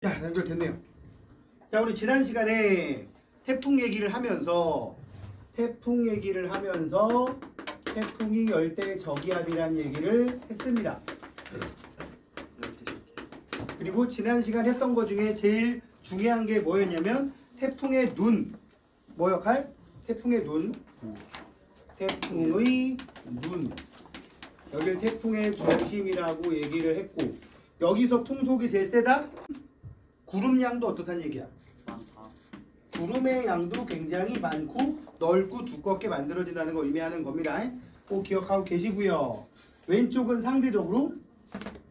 자, 연결됐네요. 자, 우리 지난 시간에 태풍 얘기를 하면서 태풍이 열대 저기압이라는 얘기를 했습니다. 그리고 지난 시간 했던 것 중에 제일 중요한 게 뭐였냐면 태풍의 눈. 뭐 역할? 태풍의 눈. 태풍의 눈. 여기를 태풍의 중심이라고 얘기를 했고, 여기서 풍속이 제일 세다? 구름 양도 어떻다는 얘기야? 많다. 구름의 양도 굉장히 많고 넓고 두껍게 만들어진다는 걸 의미하는 겁니다. 꼭 기억하고 계시고요. 왼쪽은 상대적으로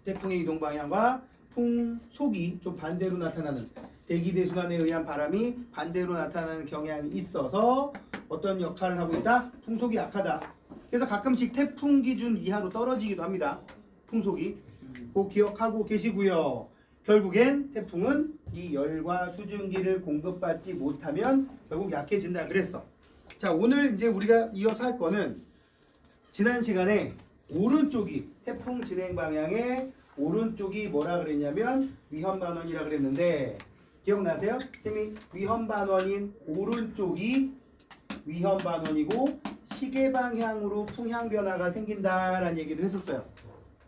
태풍의 이동 방향과 풍속이 좀 반대로 나타나는, 대기대순환에 의한 바람이 반대로 나타나는 경향이 있어서 어떤 역할을 하고 있다? 풍속이 약하다. 그래서 가끔씩 태풍 기준 이하로 떨어지기도 합니다. 풍속이. 꼭 기억하고 계시고요. 결국엔 태풍은 이 열과 수증기를 공급받지 못하면 결국 약해진다 그랬어. 자, 오늘 이제 우리가 이어서 할 거는 지난 시간에 오른쪽이 태풍 진행 방향의 오른쪽이 뭐라 그랬냐면 위험반원이라 그랬는데, 기억나세요? 선생님이 위험반원인 오른쪽이 위험반원이고 시계 방향으로 풍향 변화가 생긴다라는 얘기도 했었어요.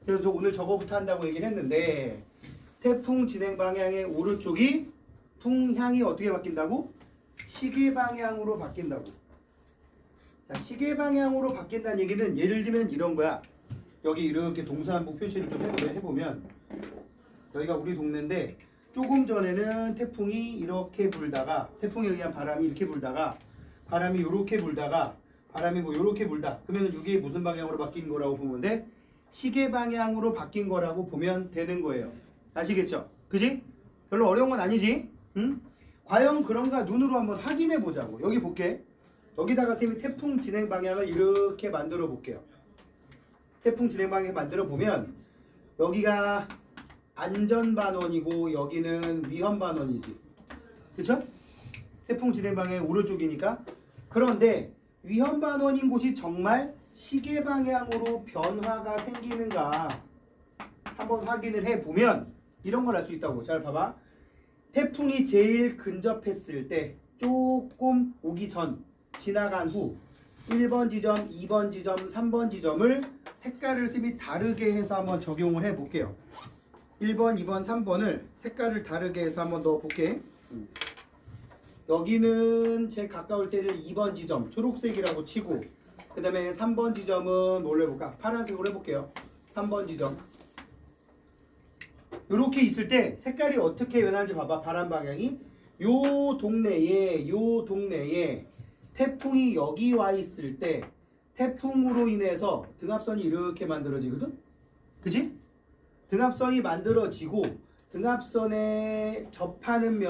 그래서 오늘 저거부터 한다고 얘기를 했는데, 태풍 진행 방향의 오른쪽이 풍향이 어떻게 바뀐다고? 시계 방향으로 바뀐다고. 자, 시계 방향으로 바뀐다는 얘기는 예를 들면 이런 거야. 여기 이렇게 동서남북 표시를 좀 해보면, 여기가 우리 동네인데 조금 전에는 태풍이 이렇게 불다가, 태풍에 의한 바람이 이렇게 불다가, 바람이 이렇게 불다가, 바람이 뭐 이렇게 불다. 그러면 이게 무슨 방향으로 바뀐 거라고 보면 돼? 시계 방향으로 바뀐 거라고 보면 되는 거예요. 아시겠죠? 그지? 별로 어려운 건 아니지? 응? 과연 그런가 눈으로 한번 확인해 보자고. 여기 볼게. 여기다가 선생님이 태풍 진행 방향을 이렇게 만들어 볼게요. 태풍 진행 방향 만들어 보면 여기가 안전반원이고 여기는 위험반원이지. 그쵸? 태풍 진행 방향의 오른쪽이니까. 그런데 위험반원인 곳이 정말 시계 방향으로 변화가 생기는가 한번 확인을 해보면 이런 걸 알 수 있다고. 잘 봐봐. 태풍이 제일 근접했을 때 조금 오기 전, 지나간 후 1번 지점, 2번 지점, 3번 지점을 색깔을 쌤이 다르게 해서 한번 적용을 해볼게요. 1번, 2번, 3번을 색깔을 다르게 해서 한번 넣어볼게. 여기는 제일 가까울 때를 2번 지점, 초록색이라고 치고, 그 다음에 3번 지점은 뭘로 해볼까? 파란색으로 해볼게요. 3번 지점. 이렇게 있을 때 색깔이 어떻게 변하는지 봐봐. 바람 방향이 요 동네에 태풍이 여기 와 있을 때 태풍으로 인해서 등압선이 이렇게 만들어지거든? 그지? 등압선이 만들어지고 등압선에 접하는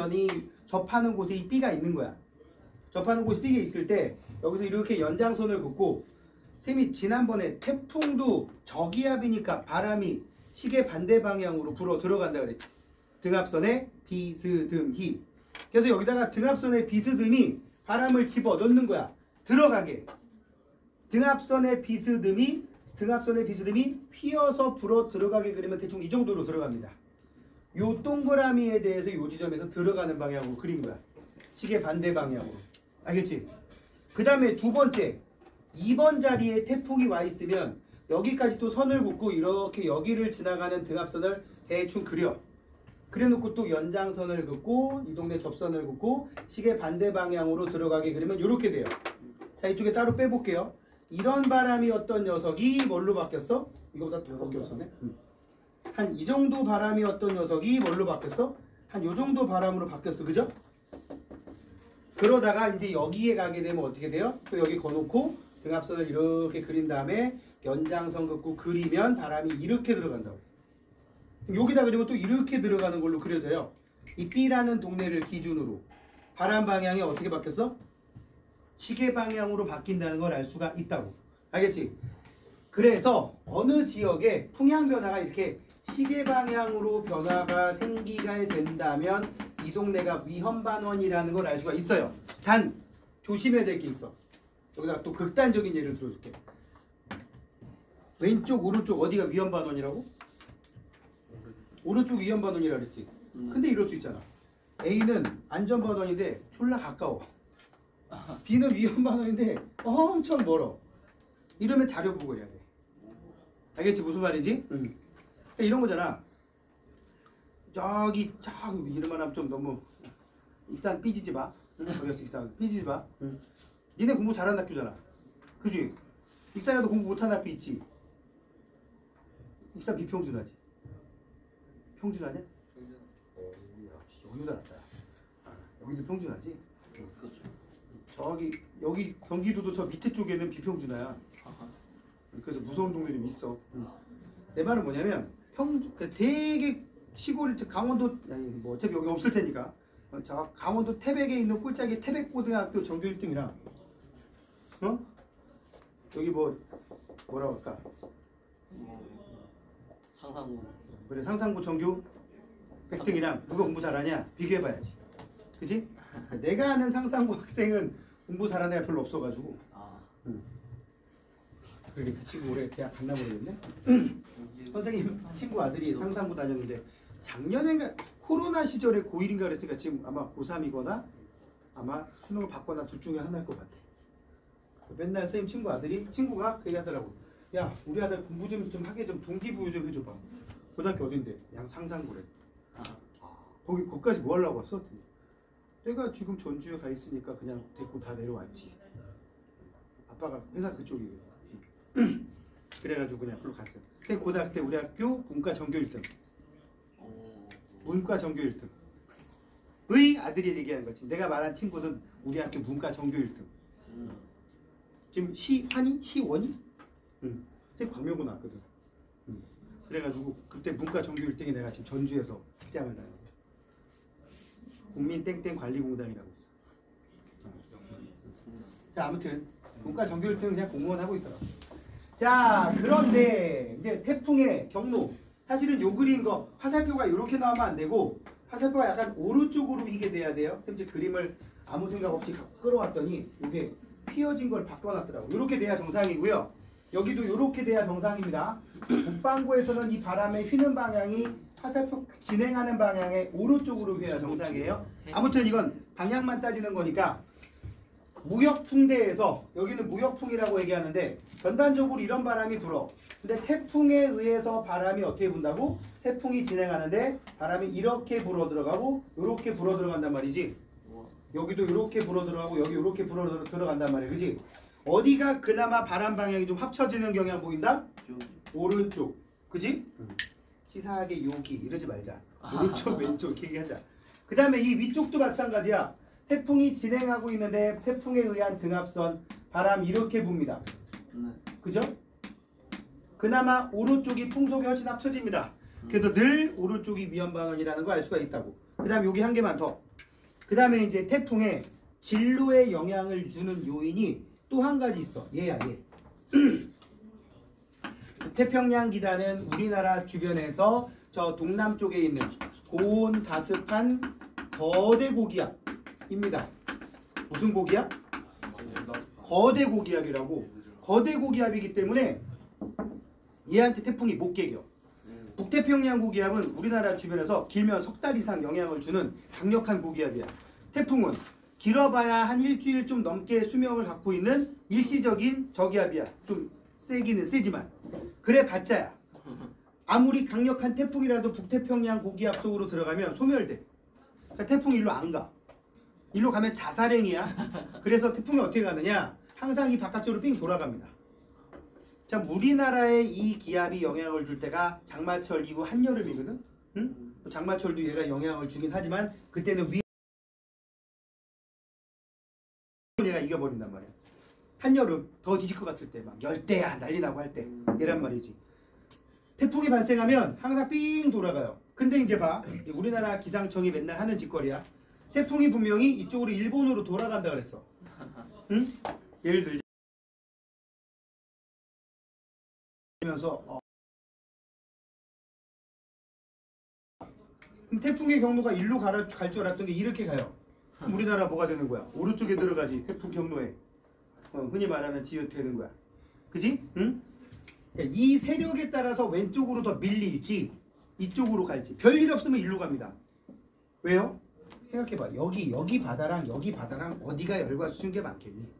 곳에 이 B가 있는 거야. 접하는 곳이 B가 있을 때 여기서 이렇게 연장선을 긋고, 쌤이 지난번에 태풍도 저기압이니까 바람이 시계 반대 방향으로 불어 들어간다 그랬지. 등압선에 비스듬히. 그래서 여기다가 등압선에 비스듬히 바람을 집어 넣는 거야. 들어가게. 등압선에 비스듬히 휘어서 불어 들어가게 그리면 대충 이 정도로 들어갑니다. 요 동그라미에 대해서 요 지점에서 들어가는 방향으로 그린 거야. 시계 반대 방향으로. 알겠지? 그 다음에 두 번째, 2번 자리에 태풍이 와 있으면 여기까지 또 선을 긋고 이렇게 여기를 지나가는 등압선을 대충 그려놓고 또 연장선을 긋고 이 동네 접선을 긋고 시계 반대 방향으로 들어가게 그리면 이렇게 돼요. 자, 이쪽에 따로 빼볼게요. 이런 바람이었던 녀석이 뭘로 바뀌었어? 이거보다 더 바뀌었었네. 한 이 정도 바람이었던 녀석이 뭘로 바뀌었어? 한 요 정도 바람으로 바뀌었어. 그죠? 그러다가 이제 여기에 가게 되면 어떻게 돼요? 또 여기 거놓고 등압선을 이렇게 그린 다음에 연장선 긋고 그리면 바람이 이렇게 들어간다고. 여기다 그리면 또 이렇게 들어가는 걸로 그려져요. 이 B라는 동네를 기준으로 바람 방향이 어떻게 바뀌었어? 시계 방향으로 바뀐다는 걸 알 수가 있다고. 알겠지? 그래서 어느 지역에 풍향 변화가 이렇게 시계 방향으로 변화가 생기게 된다면 이 동네가 위험반원이라는 걸 알 수가 있어요. 단 조심해야 될 게 있어. 여기다 또 극단적인 예를 들어줄게. 왼쪽 오른쪽 어디가 위험반원이라고? 오른쪽 위험반원이라 그랬지. 근데 이럴 수 있잖아. A는 안전번호인데 졸라 가까워. B는 위험번호인데 엄청 멀어. 이러면 자료 보고 해야 돼. 알겠지 무슨 말인지? 그러니까 이런 거잖아. 저기 이러면 하면 좀 너무 익산 삐지지 마. 어렸을 익산 삐지지 마. 니네 공부 잘하는 학교잖아. 그지? 익산에도 공부 못하는 학교 있지. 익산 비평준하지. 평준하냐? 역시 여기보다 낫다. 여기도 평준하지. 그렇죠. 저기 여기 경기도도 저 밑에 쪽에는 비평준화야. 그래서 무서운 동네 좀 있어. 내 말은 뭐냐면 되게 시골 강원도 아니 뭐 어차피 여기 없을 테니까 저 강원도 태백에 있는 꼴짝이 태백고등학교 전교 1등이랑 여기 뭐라고 할까? 상상고. 그래 상상고 전교 100등이랑 누가 공부 잘하냐 비교해봐야지. 그지? 내가 아는 상상고 학생은 공부 잘하는 애가 별로 없어가지고. 그러게 그 친구 올해 대학 갔나 모르겠네. 선생님 친구 아들이 상상고 다녔는데 작년인가 코로나 시절에 고1인가 그랬으니까 지금 아마 고3이거나 아마 수능을 받거나 둘 중에 하나일 것 같아. 맨날 선생님 친구가 그 얘기하더라고. 야 우리 아들 공부 좀 하게 좀 동기부여 좀 해줘봐. 고등학교 어딘데? 양 상상고래. 거기까지 뭐 하려고 왔어? 내가 지금 전주에 가 있으니까 그냥 데리고 다 내려왔지. 아빠가 회사 그쪽이에요. 그래가지고 그냥 그걸로 갔어요. 근데 고등학교 때 우리 학교 문과 전교 1등. 문과 전교 1등. 의 아들이 얘기하는 거지. 내가 말한 친구는 우리 학교 문과 전교 1등. 지금 시원이? 제 광명고 나왔거든. 그래가지고 그때 문과 전교 1등이 내가 지금 전주에서 직장을 다녀. 국민 땡땡 관리공단이라고 있어. 자 아무튼 문과 전교 1등 그냥 공무원 하고 있더라고. 자 그런데 이제 태풍의 경로 사실은 요 그린 거 화살표가 이렇게 나오면 안 되고 화살표가 약간 오른쪽으로 이게 돼야 돼요. 선생님 그림을 아무 생각 없이 끌어왔더니 이게 휘어진 걸 바꿔놨더라고. 이렇게 돼야 정상이고요. 여기도 이렇게 돼야 정상입니다. 북반구에서는 이 바람의 휘는 방향이 화살표 진행하는 방향의 오른쪽으로 휘어야 정상이에요. 아무튼 이건 방향만 따지는 거니까 무역풍대에서 여기는 무역풍이라고 얘기하는데 전반적으로 이런 바람이 불어. 근데 태풍에 의해서 바람이 어떻게 분다고? 태풍이 진행하는데 바람이 이렇게 불어 들어가고 이렇게 불어 들어간단 말이지. 여기도 이렇게 불어 들어가고 여기 이렇게 불어 들어간단 말이야. 그지? 어디가 그나마 바람 방향이 좀 합쳐지는 경향 보인다? 오른쪽. 그지? 치사하게 여기 이러지 말자. 오른쪽 왼쪽 이렇게 얘기하자. 그 다음에 이 위쪽도 마찬가지야. 태풍이 진행하고 있는데 태풍에 의한 등압선 바람 이렇게 붑니다. 그죠? 그나마 오른쪽이 풍속이 훨씬 합쳐집니다. 그래서 늘 오른쪽이 위험 방향이라는 거 알 수가 있다고. 그 다음에 여기 한 개만 더. 그 다음에 이제 태풍의 진로에 영향을 주는 요인이 또 한 가지 있어. 얘야 얘. 태평양 기단은 우리나라 주변에서 저 동남쪽에 있는 고온 다습한 거대 고기압입니다. 무슨 고기압? 거대 고기압이라고. 거대 고기압이기 때문에 얘한테 태풍이 못 깨겨. 북태평양 고기압은 우리나라 주변에서 길면 석 달 이상 영향을 주는 강력한 고기압이야. 태풍은 길어봐야 한 일주일 좀 넘게 수명을 갖고 있는 일시적인 저기압이야. 좀 세기는 세지만 그래 봤자야. 아무리 강력한 태풍이라도 북태평양 고기압 속으로 들어가면 소멸돼. 그러니까 태풍이 일로 안 가. 일로 가면 자살행위야. 그래서 태풍이 어떻게 가느냐? 항상 이 바깥쪽으로 삥 돌아갑니다. 자, 우리나라에 이 기압이 영향을 줄 때가 장마철 이후 한여름이거든. 응? 장마철도 얘가 영향을 주긴 하지만 그때는 얘가 이겨버린단 말이야. 한여름 더 뒤질 것 같을 때 막 열대야 난리 나고 할 때 얘란 말이지. 태풍이 발생하면 항상 삥 돌아가요. 근데 이제 봐. 우리나라 기상청이 맨날 하는 짓거리야. 태풍이 분명히 이쪽으로 일본으로 돌아간다 그랬어. 응? 예를 들자. 면서 그럼 태풍의 경로가 일로 갈 줄 알았던 게 이렇게 가요. 그럼 우리나라 뭐가 되는 거야? 오른쪽에 들어가지. 태풍 경로에 흔히 말하는 지읒 되는 거야. 그지? 응? 그러니까 이 세력에 따라서 왼쪽으로 더 밀릴지 이쪽으로 갈지 별일 없으면 일로 갑니다. 왜요? 생각해봐. 여기 바다랑 여기 바다랑 어디가 열과 수증 게 많겠니?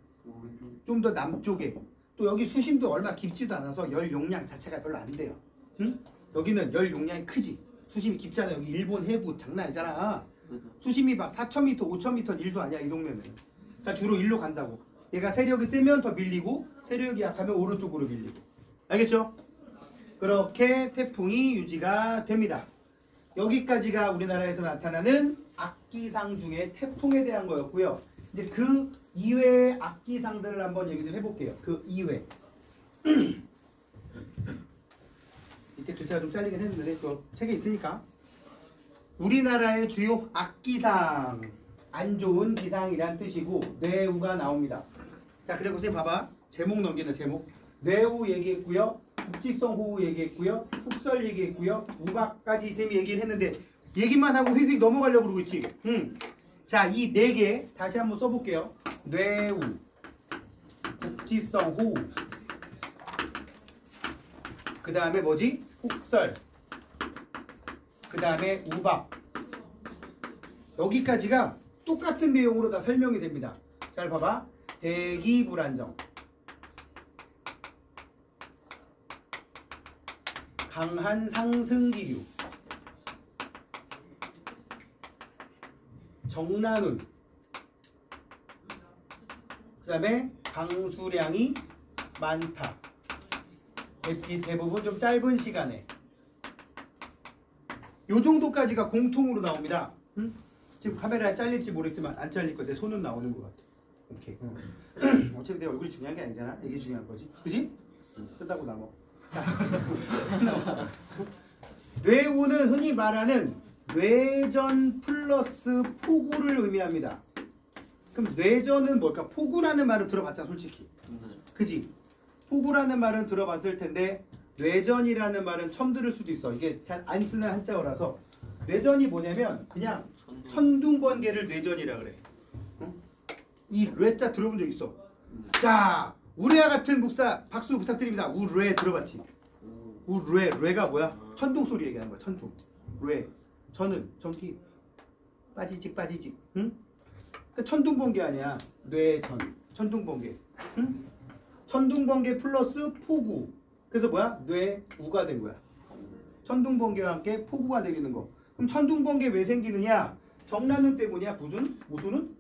좀 더 남쪽에. 또 여기 수심도 얼마 깊지도 않아서 열 용량 자체가 별로 안 돼요. 응? 여기는 열 용량이 크지. 수심이 깊잖아. 여기 일본 해부 장난 아니잖아. 수심이 막 4,000m, 5,000m 일도 아니야 이 동네는. 자 주로 일로 간다고. 얘가 세력이 세면 더 밀리고 세력이 약하면 오른쪽으로 밀리고. 알겠죠? 그렇게 태풍이 유지가 됩니다. 여기까지가 우리나라에서 나타나는 악기상 중에 태풍에 대한 거였고요. 이제 그 이외의 악기상들을 한번 얘기 좀 해볼게요. 그 이외. 이때 글자가 좀 잘리긴 했는데 또 책에 있으니까. 우리나라의 주요 악기상, 안 좋은 기상이란 뜻이고 뇌우가 나옵니다. 자, 그래서 선생님 봐봐. 제목 넘기는 제목. 뇌우 얘기했고요. 국지성 호우 얘기했고요. 흑설 얘기했고요. 우박까지 쌤이 얘기를 했는데 얘기만 하고 휙휙 넘어가려고 그러고 있지. 자, 이 네 개 다시 한번 써볼게요. 뇌우, 국지성 호우, 그 다음에 뭐지? 흑설, 그 다음에 우박. 여기까지가 똑같은 내용으로 다 설명이 됩니다. 잘 봐봐. 대기 불안정, 강한 상승 기류, 정난운, 그 다음에 강수량이 많다. 대부분 좀 짧은 시간에. 요 정도까지가 공통으로 나옵니다. 지금 카메라에 잘릴지 모르겠지만 안 잘릴 거야. 내 손은 나오는 것 같아. 오케이. 어차피 내 얼굴이 중요한 게 아니잖아. 이게 중요한 거지. 그지? 끝나고 남어. 자, 뇌우는 흔히 말하는 뇌전 플러스 폭우를 의미합니다. 그럼 뇌전은 뭘까? 폭우라는 말을 들어봤잖아, 솔직히. 그지? 폭우라는 말은 들어봤을 텐데 뇌전이라는 말은 처음 들을 수도 있어. 이게 잘 안 쓰는 한자어라서. 뇌전이 뭐냐면 그냥 천둥번개를 뇌전이라 그래. 응? 이 뇌자 들어본 적 있어? 자, 우레와 같은 목사 박수 부탁드립니다. 우레 들어봤지? 우레, 뇌가 뭐야? 천둥 소리 얘기하는 거야. 천둥. 뇌. 저는 전기 빠지직 빠지직. 응? 그 천둥번개 아니야. 뇌전. 천둥번개. 응? 천둥번개 플러스 폭우. 그래서 뭐야? 뇌우가 된 거야. 천둥번개와 함께 폭우가 내리는 거. 그럼 천둥번개 왜 생기느냐? 정난운 때문이야. 무슨운?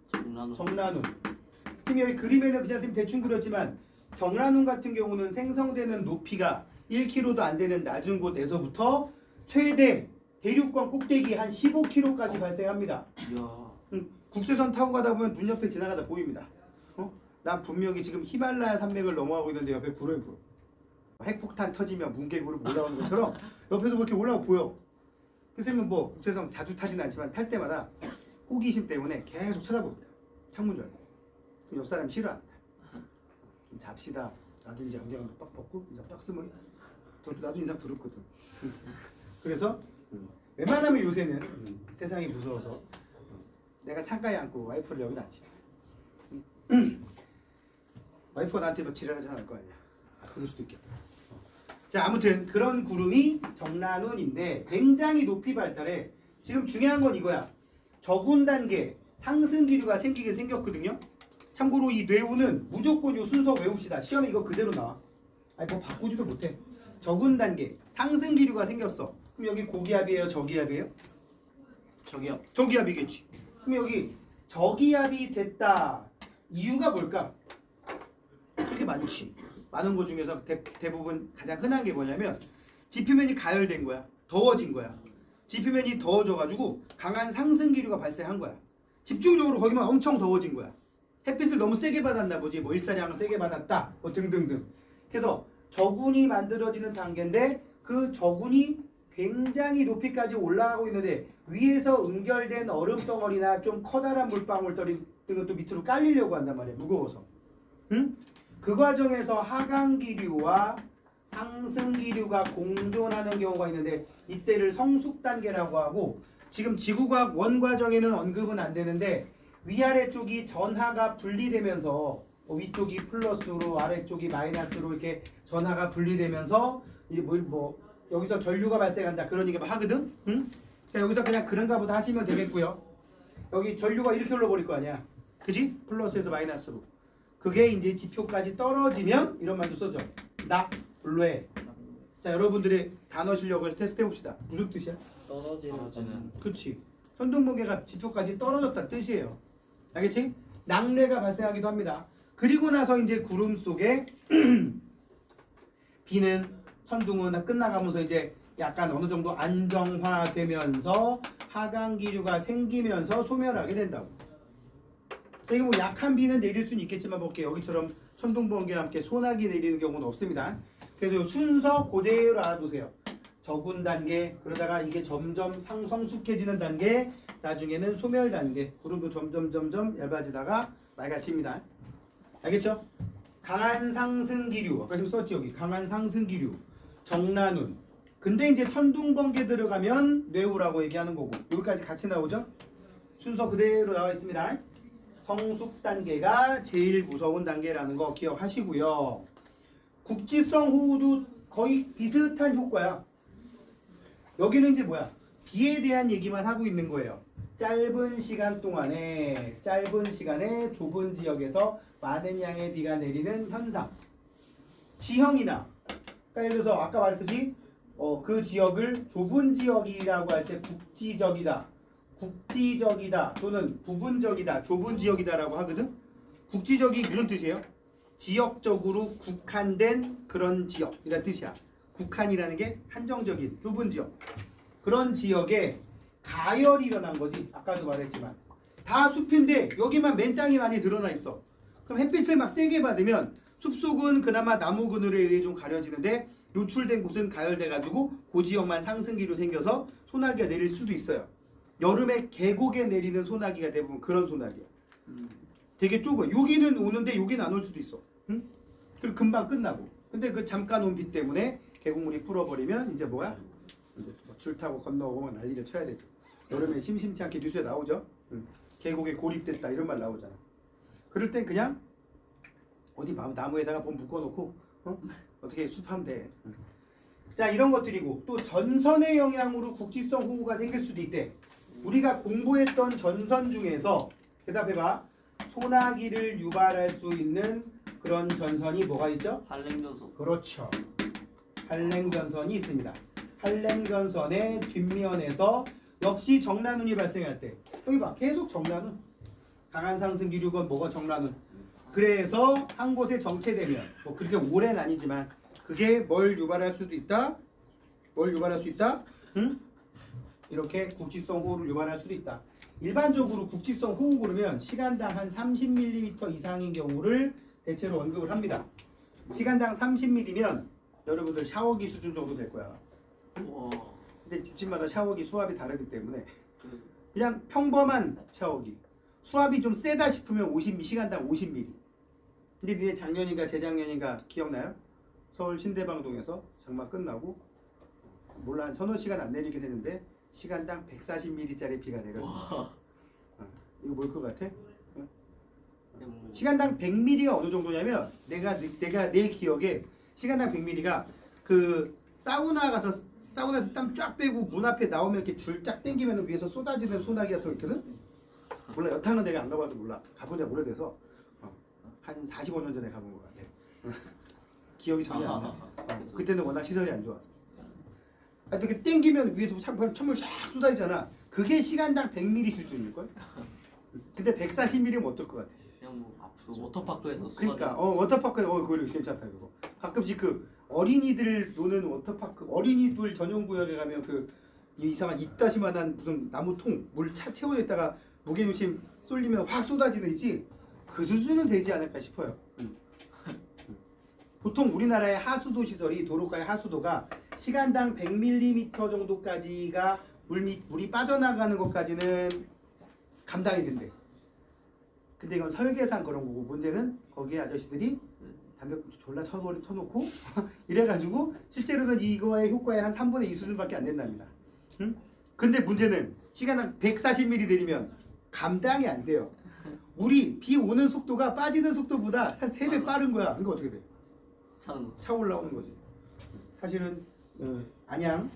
정난운. 지금 여기 그림에는 그냥 선생님 대충 그렸지만 정난운 같은 경우는 생성되는 높이가 1km도 안 되는 낮은 곳에서부터 최대 대륙권 꼭대기 한 15km까지 발생합니다. 국제선 타고 가다 보면 눈 옆에 지나가다 보입니다. 난 분명히 지금 히말라야 산맥을 넘어가고 있는데 옆에 구름이 보여. 핵폭탄 터지면 뭉게구름 올라오는 것처럼 옆에서 뭐 이렇게 올라오고 보여. 선생님은 뭐 국제선 자주 타진 않지만 탈 때마다 호기심 때문에 계속 쳐다봅니다. 창문 열고. 옆 사람 싫어합니다. 좀 잡시다. 나중에 이제 안경을 빡 벗고 이제 딱 쓰면 나중에 인상 더럽거든. 그래서 웬만하면 요새는 세상이 무서워서 내가 창가에 앉고 와이프를 여기 놨지. 와이프가 나한테 막 지랄하지 않을 거 아니야. 아, 그럴 수도 있겠다. 자, 아무튼 그런 구름이 정난운인데 굉장히 높이 발달해. 지금 중요한 건 이거야. 저군 단계 상승 기류가 생기긴 생겼거든요. 참고로 이 뇌우는 무조건 요 순서 외웁시다. 시험에 이거 그대로 나와. 아니 뭐 바꾸지도 못해. 저군 단계 상승 기류가 생겼어. 그럼 여기 고기압이에요? 저기압이에요? 저기압. 저기압이겠지. 그럼 여기 저기압이 됐다. 이유가 뭘까? 되게 많지. 많은 것 중에서 대부분 가장 흔한 게 뭐냐면 지표면이 가열된 거야. 더워진 거야. 지표면이 더워져가지고 강한 상승 기류가 발생한 거야. 집중적으로 거기만 엄청 더워진 거야. 햇빛을 너무 세게 받았나 보지. 뭐 일사량을 세게 받았다. 뭐 등등등. 그래서 저군이 만들어지는 단계인데 그 저군이 굉장히 높이까지 올라가고 있는데 위에서 응결된 얼음 덩어리나 좀 커다란 물방울 등은 또 밑으로 깔리려고 한단 말이야. 무거워서. 응? 그 과정에서 하강 기류와 상승 기류가 공존하는 경우가 있는데 이때를 성숙 단계라고 하고 지금 지구과학 원과정에는 언급은 안 되는데 위아래쪽이 전하가 분리되면서 위쪽이 플러스로 아래쪽이 마이너스로 이렇게 전하가 분리되면서 이제 뭐 여기서 전류가 발생한다 그런 얘기 하거든. 응? 자 여기서 그냥 그런가 보다 하시면 되겠고요. 여기 전류가 이렇게 흘러버릴 거 아니야. 그지? 플러스에서 마이너스로. 그게 이제 지표까지 떨어지면 이런 말도 써줘. 낙뢰. 자 여러분들의 단어 실력을 테스트 해봅시다. 무슨 뜻이야? 떨어지는. 그렇지. 천둥번개가 지표까지 떨어졌다 뜻이에요. 알겠지? 낙뢰가 발생하기도 합니다. 그리고 나서 이제 구름 속에 비는 천둥은 끝나가면서 이제 약간 어느 정도 안정화되면서 하강 기류가 생기면서 소멸하게 된다고. 이게 뭐 약한 비는 내릴 수는 있겠지만 볼게요. 여기처럼 천둥번개와 함께 소나기 내리는 경우는 없습니다. 그래서 순서 그대로 알아두세요. 적은 단계, 그러다가 이게 점점 성숙해지는 단계, 나중에는 소멸 단계, 구름도 점점 얇아지다가 맑아집니다. 알겠죠? 강한 상승 기류, 아까 지금 썼지 여기. 강한 상승 기류, 정난운. 근데 이제 천둥번개 들어가면 뇌우라고 얘기하는 거고 여기까지 같이 나오죠? 순서 그대로 나와 있습니다. 성숙 단계가 제일 무서운 단계라는 거 기억하시고요. 국지성 호우도 거의 비슷한 효과야. 여기는 이제 뭐야? 비에 대한 얘기만 하고 있는 거예요. 짧은 시간에 좁은 지역에서 많은 양의 비가 내리는 현상. 지형이나 그러니까 예를 들어서 아까 말했듯이 그 지역을 좁은 지역이라고 할 때 국지적이다 또는 부분적이다, 좁은 지역이다라고 하거든. 국지적이 무슨 뜻이에요? 지역적으로 국한된 그런 지역이란 뜻이야. 국한이라는 게 한정적인 좁은 지역. 그런 지역에 가열이 일어난 거지. 아까도 말했지만 다 숲인데 여기만 맨 땅이 많이 드러나 있어. 그럼 햇빛을 막 세게 받으면 숲속은 그나마 나무 그늘에 의해 좀 가려지는데 노출된 곳은 가열돼가지고 그 지역만 상승기로 생겨서 소나기가 내릴 수도 있어요. 여름에 계곡에 내리는 소나기가 대부분 그런 소나기야. 되게 좁아. 여기는 오는데 여기는 안 올 수도 있어. 응? 그리고 금방 끝나고. 근데 그 잠깐 온 비 때문에 계곡물이 불어버리면 이제 뭐야? 이제 줄 타고 건너오면 난리를 쳐야 되죠. 여름에 심심치 않게 뉴스에 나오죠. 응. 계곡에 고립됐다 이런 말 나오잖아. 그럴 땐 그냥 어디 나무에다가 봄 묶어놓고 어떻게 숲하면 돼. 응. 자 이런 것들이고 또 전선의 영향으로 국지성 호우가 생길 수도 있대. 우리가 공부했던 전선 중에서 대답해봐. 소나기를 유발할 수 있는 그런 전선이 뭐가 있죠? 한랭전선. 그렇죠. 한랭전선이 있습니다. 한랭전선의 뒷면에서 역시 정난운이 발생할 때 여기 봐 계속 정난운. 강한 상승 기류건 뭐가 정난운. 그래서 한 곳에 정체되면 뭐 그렇게 오래는 아니지만 그게 뭘 유발할 수도 있다. 뭘 유발할 수 있다? 응? 이렇게 국지성 호우를 유발할 수도 있다. 일반적으로 국지성 호우 그러면 시간당 한 30mm 이상인 경우를 대체로 언급을 합니다. 시간당 30mm면 여러분들 샤워기 수준 정도 될 거야. 우와. 근데 집집마다 샤워기 수압이 다르기 때문에 그냥 평범한 샤워기 수압이 좀 세다 싶으면 50mm, 시간당 50mm. 근데 니네 작년인가 재작년인가 기억나요? 서울 신대방동에서 장마 끝나고 몰라 한 서너 시간 안 내리긴 했는데 시간당 140mm짜리 비가 내렸습니다. 이거 뭘 것 같아? 시간당 100mm가 어느 정도냐면 내가 내 기억에 시간당 100mm가 그 사우나 가서 사우나에서 땀 쫙 빼고 문 앞에 나오면 이렇게 줄 쫙 당기면 위에서 쏟아지는 소나기가 더 있거든? 몰라 여탕은 내가 안 가봐서 몰라. 가본 지 오래돼서 한 45년 전에 가본 것 같아. 기억이 전혀 안 나. 그때는 워낙 시설이 안 좋아서. 이렇게 땡기면 위에서 찬물 쫙 쏟아지잖아. 그게 시간당 100mm 수준일걸? 근데 140mm면 어떨 것 같아? 그냥 뭐 워터파크에서 그러니까 워터파크에 그거 괜찮다 그거. 가끔씩 그 어린이들 노는 워터파크 어린이들 전용 구역에 가면 그 이상한 입다시만한 무슨 나무통 물 차 태워있다가 무게중심 쏠리면 확 쏟아지는 있지. 그 수준은 되지 않을까 싶어요. 보통 우리나라의 하수도 시설이 도로가의 하수도가 시간당 100mm 정도까지가 물이 빠져나가는 것까지는 감당이 된대. 근데 이건 설계상 그런 거고 문제는 거기에 아저씨들이 담배꽁초 졸라 쳐놓고 이래가지고 실제로는 이거의 효과의 한 3분의 2 수준밖에 안 된답니다. 응? 근데 문제는 시간당 140mm 내리면 감당이 안 돼요. 물이 비 오는 속도가 빠지는 속도보다 한 3배 빠른 거야. 그러니까 어떻게 돼? 차 올라오는 거지. 사실은 안양,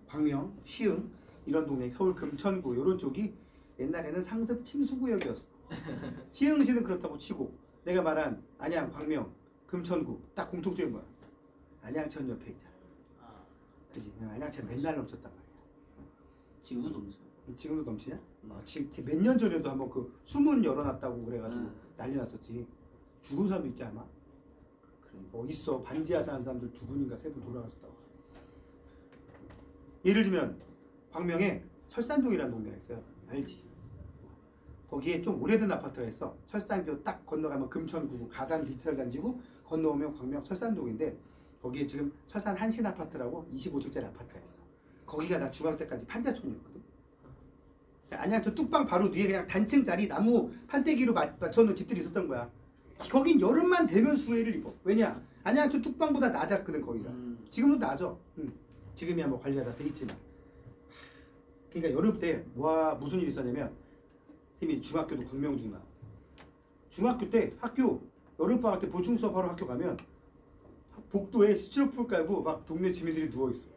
광명, 시흥 이런 동네 서울 금천구 이런 쪽이 옛날에는 상습 침수구역이었어. 시흥시는 그렇다고 치고 내가 말한 안양, 광명, 금천구 딱 공통점이 뭐야? 안양천 옆에 있잖아. 그지? 안양천 맨날 넘쳤단 말이야. 지금은 넘쳐. 지금도 넘치냐? 지금 몇 년 전에도 한번 그 수문 열어놨다고 그래가지고 난리 났었지. 죽은 사람도 있지 않아? 있어. 반지하사 한 사람들 2분인가 3분 돌아가셨다고. 예를 들면 광명에 철산동이라는 동네가 있어요. 알지? 거기에 좀 오래된 아파트가 있어. 철산교 딱 건너가면 금천구 가산 디지털 단지고 건너오면 광명 철산동인데 거기에 지금 철산 한신 아파트라고 25층짜리 아파트가 있어. 거기가 나 중학교 때까지 판자촌이었거든. 안양천 뚝방 바로 뒤에 그냥 단층짜리 나무 판때기로 맞춰놓은 집들이 있었던 거야. 거긴 여름만 되면 수해를 입어. 왜냐? 안양천 뚝방보다 낮았거든 거기가. 지금도 낮아. 지금이야 뭐 관리가 다 돼 있지만. 그러니까 여름 때 무슨 일이 있었냐면 쌤이 중학교도 광명중나. 중학교 때 학교 여름방학 때 보충 수업하러 학교 가면 복도에 스티로폼 깔고 막 동네 주민들이 누워 있어.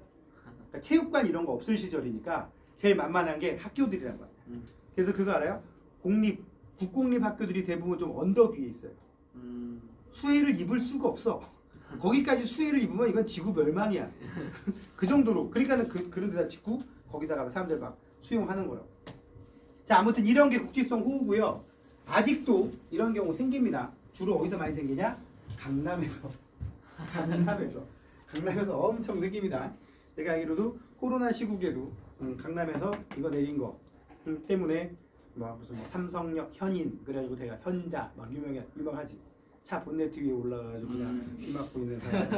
그러니까 체육관 이런 거 없을 시절이니까 제일 만만한 게 학교들이란 거야. 그래서 그거 알아요? 국공립 학교들이 대부분 좀 언덕 위에 있어요. 수해를 입을 수가 없어. 거기까지 수해를 입으면 이건 지구 멸망이야. 그 정도로. 그러니까는 그런 데다 짓고 거기다가 사람들 막 수용하는 거라고. 자, 아무튼 이런 게 국지성 호우고요. 아직도 이런 경우 생깁니다. 주로 어디서 많이 생기냐? 강남에서. 강남에서 엄청 생깁니다. 내가 알기로도 코로나 시국에도 강남에서 이거 내린 거 때문에 무슨 삼성역 현인 그래가지고 내가 현자 막 유명하지. 차 본네트 위에 올라가가지고 그냥 비 맞고 있는 사람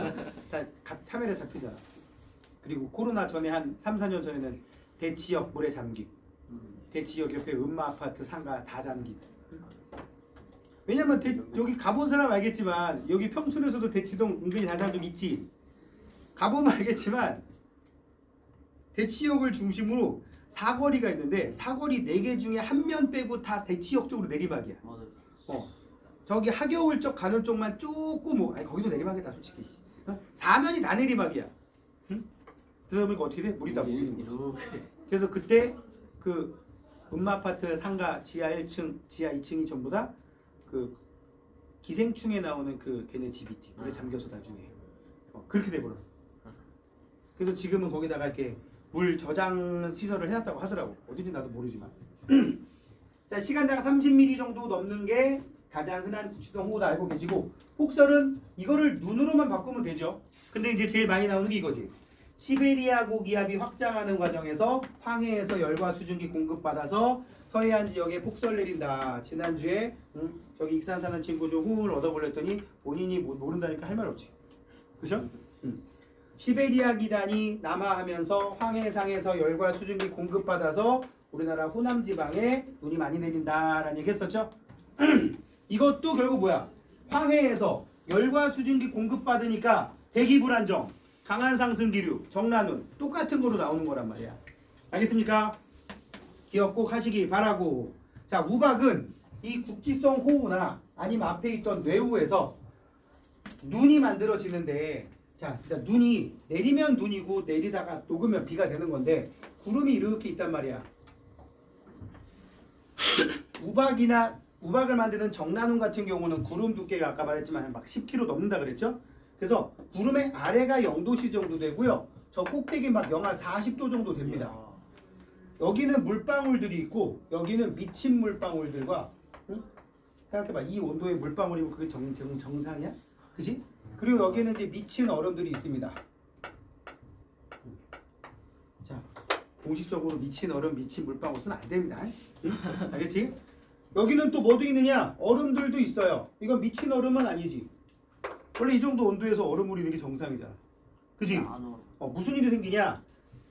다 카메라에 잡히잖아. 그리고 코로나 전에 한 3, 4년 전에는 대치역 모래 잠김. 대치역 옆에 음마 아파트 상가 다 잠김. 왜냐면 여기 가본 사람 알겠지만 여기 평촌에서도 대치동 은근히 다른 사람 좀 있지. 가보면 알겠지만 대치역을 중심으로 사거리가 있는데 사거리 4개 중에 한 면 빼고 다 대치역 쪽으로 내리막이야. 저기 하겨울쪽 가는 쪽만 조금 아니 거기도 내리막이다 솔직히. 4면이 다 내리막이야. 응? 들어보니까 어떻게 돼? 물이 다 모이는 거지. 그래서 그때 그 음마아파트 상가 지하 1층, 지하 2층이 전부 다 그 기생충에 나오는 그 걔네 집 있지. 물에 잠겨서 나중에 그렇게 돼버렸어. 그래서 지금은 거기다가 이렇게 물 저장 시설을 해놨다고 하더라고. 어딘지 나도 모르지만. 자, 시간당 30mm 정도 넘는 게 가장 흔한 국지성 호우다 알고 계시고, 폭설은 이거를 눈으로만 바꾸면 되죠. 근데 이제 제일 많이 나오는 게 이거지. 시베리아 고기압이 확장하는 과정에서 황해에서 열과 수증기 공급받아서 서해안 지역에 폭설 내린다. 지난주에 저기 익산 사는 친구 좀 호응을 얻어보랬더니 본인이 모른다니까 할 말 없지. 그죠? 시베리아 기단이 남하하면서 황해상에서 열과 수증기 공급받아서 우리나라 호남 지방에 눈이 많이 내린다라는 얘기 했었죠? 이것도 결국 뭐야? 황해에서 열과 수증기 공급받으니까 대기 불안정, 강한 상승 기류, 정란운 똑같은 거로 나오는 거란 말이야. 알겠습니까? 기억 꼭 하시기 바라고. 자, 우박은 이 국지성 호우나 아니면 앞에 있던 뇌우에서 눈이 만들어지는데, 자, 그러니까 눈이 내리면 눈이고 내리다가 녹으면 비가 되는 건데 구름이 이렇게 있단 말이야. 우박을 만드는 정란운 같은 경우는 구름 두께가 아까 말했지만 막 10km 넘는다 그랬죠? 그래서 구름의 아래가 0도씨 정도 되고요. 저 꼭대기 막 영하 40도 정도 됩니다. 여기는 물방울들이 있고 여기는 미친 물방울들과 생각해봐. 이 온도의 물방울이면 그게 정상이야? 그지? 그리고 여기는 이제 미친 얼음들이 있습니다. 자, 공식적으로 미친 얼음, 미친 물방울 쓰면 안 됩니다. 응? 알겠지? 여기는 또 뭐도 있느냐? 얼음들도 있어요. 이건 미친 얼음은 아니지. 원래 이 정도 온도에서 얼음물이 이렇게 정상이잖아. 그지? 무슨 일이 생기냐?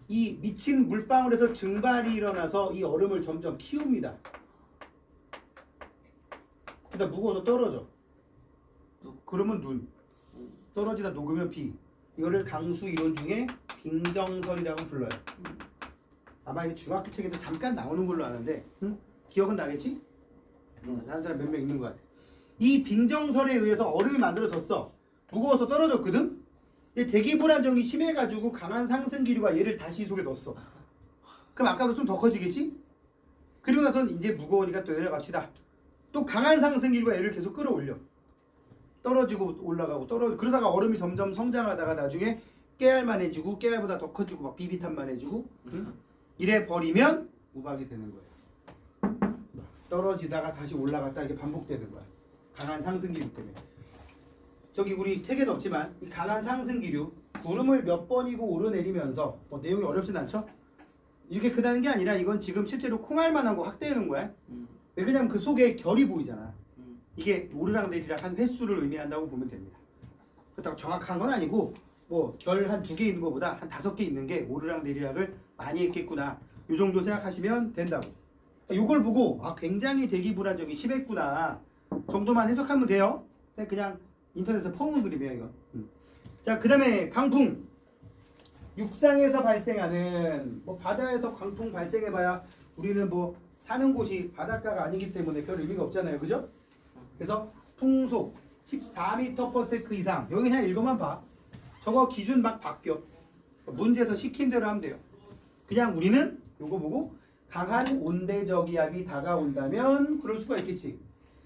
이 미친 물방울에서 증발이 일어나서 이 얼음을 점점 키웁니다. 그다음 무거워서 떨어져. 그러면 눈. 떨어지다 녹으면 비. 이거를 강수 이론 중에 빙정설이라고 불러요. 아마 이게 중학교 책에도 잠깐 나오는 걸로 아는데, 기억은 나겠지? 한 사람 몇 명 있는 것 같아. 이 빙정설에 의해서 얼음이 만들어졌어. 무거워서 떨어졌거든? 대기 불안정이 심해가지고 강한 상승 기류가 얘를 다시 이 속에 넣었어. 그럼 아까도 좀 더 커지겠지? 그리고 나서는 이제 무거우니까 또 내려갑시다. 또 강한 상승기류가 얘를 계속 끌어올려. 떨어지고 올라가고 그러다가 얼음이 점점 성장하다가 나중에 깨알만해지고 깨알보다 더 커지고 막 비비탄만해지고 응? 이래 버리면 우박이 되는 거예요. 떨어지다가 다시 올라갔다 이게 반복되는 거야. 강한 상승기류 때문에. 저기 우리 책에는 없지만 이 강한 상승기류 구름을 몇 번이고 오르내리면서 뭐 내용이 어렵진 않죠? 이렇게 크다는 게 아니라 이건 지금 실제로 콩알만한 거 확대하는 거야. 왜 그러냐면 그 속에 결이 보이잖아. 이게 오르락 내리락 한 횟수를 의미한다고 보면 됩니다. 그렇다고 정확한 건 아니고 뭐 결 한 2개 있는 것보다 한 5개 있는 게 오르락 내리락을 많이 했겠구나. 이 정도 생각하시면 된다고. 이걸 보고 아 굉장히 대기 불안정이 심했구나 정도만 해석하면 돼요. 그냥 인터넷에서 퍼온 그림이에요 이거. 자, 그 다음에 강풍. 육상에서 발생하는 뭐 바다에서 강풍 발생해봐야 우리는 뭐 사는 곳이 바닷가가 아니기 때문에 별 의미가 없잖아요, 그죠? 그래서 풍속 14m/s 이상. 여기 그냥 읽어만 봐. 저거 기준 막 바뀌어. 문제에서 시킨 대로 하면 돼요. 그냥 우리는 요거 보고 강한 온대저기압이 다가온다면 그럴 수가 있겠지.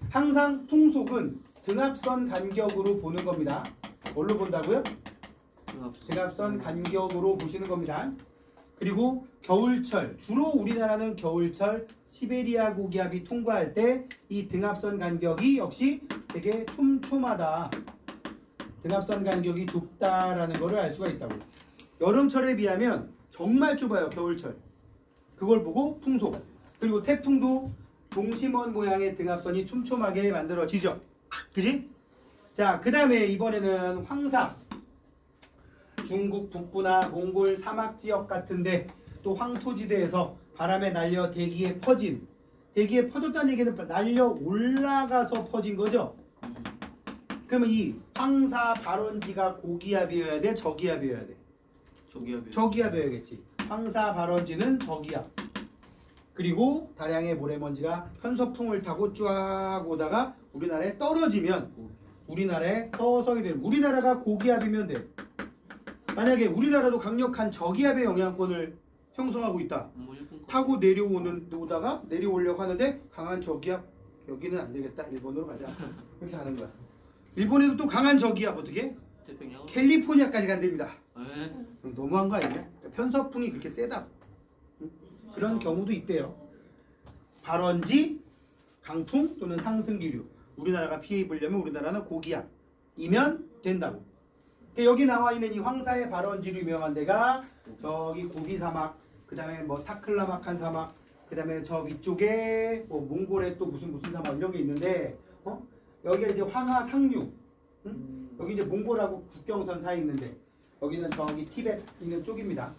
항상 풍속은 등압선 간격으로 보는 겁니다. 뭘로 본다고요? 등압선 간격으로 보시는 겁니다. 그리고 겨울철, 주로 우리나라는 겨울철 시베리아 고기압이 통과할 때 이 등압선 간격이 역시 되게 촘촘하다. 등압선 간격이 좁다라는 것을 알 수가 있다고. 여름철에 비하면 정말 좁아요, 겨울철. 그걸 보고 풍속. 그리고 태풍도 동심원 모양의 등압선이 촘촘하게 만들어지죠. 그지? 자, 그 다음에 이번에는 황사. 중국 북부나 몽골 사막 지역 같은데 또 황토지대에서 바람에 날려 대기에 퍼졌다는 얘기는 날려 올라가서 퍼진 거죠. 그러면 이 황사 발원지가 고기압이어야 돼, 저기압이어야 돼? 저기압이요. 저기압이어야겠지. 황사 발원지는 저기압. 그리고 다량의 모래먼지가 편서풍을 타고 쫙 오다가 우리나라에 떨어지면 우리나라에 서서히 되는, 우리나라가 고기압이면 돼. 만약에 우리나라도 강력한 저기압의 영향권을 형성하고 있다. 타고 오다가 내려오려고 하는데 강한 저기압, 여기는 안 되겠다. 일본으로 가자. 이렇게 하는 거야. 일본에도 또 강한 저기압 어떻게? 태평양. 캘리포니아까지 간답니다. 에? 너무한 거 아니냐? 편서풍이 그렇게 세다. 그런 경우도 있대요. 발원지, 강풍 또는 상승기류. 우리나라가 피해 입으려면 우리나라는 고기압이면 된다고. 여기 나와 있는 이 황사의 발원지로 유명한 데가 저기 고비 사막, 그 다음에 뭐 타클라마칸 사막, 그 다음에 저 위쪽에 뭐 몽골에 또 무슨 사막 이런 게 있는데, 여기가 이제 황하 상류, 응? 여기 이제 몽골하고 국경선 사이에 있는데, 여기는 저기 티벳 있는 쪽입니다.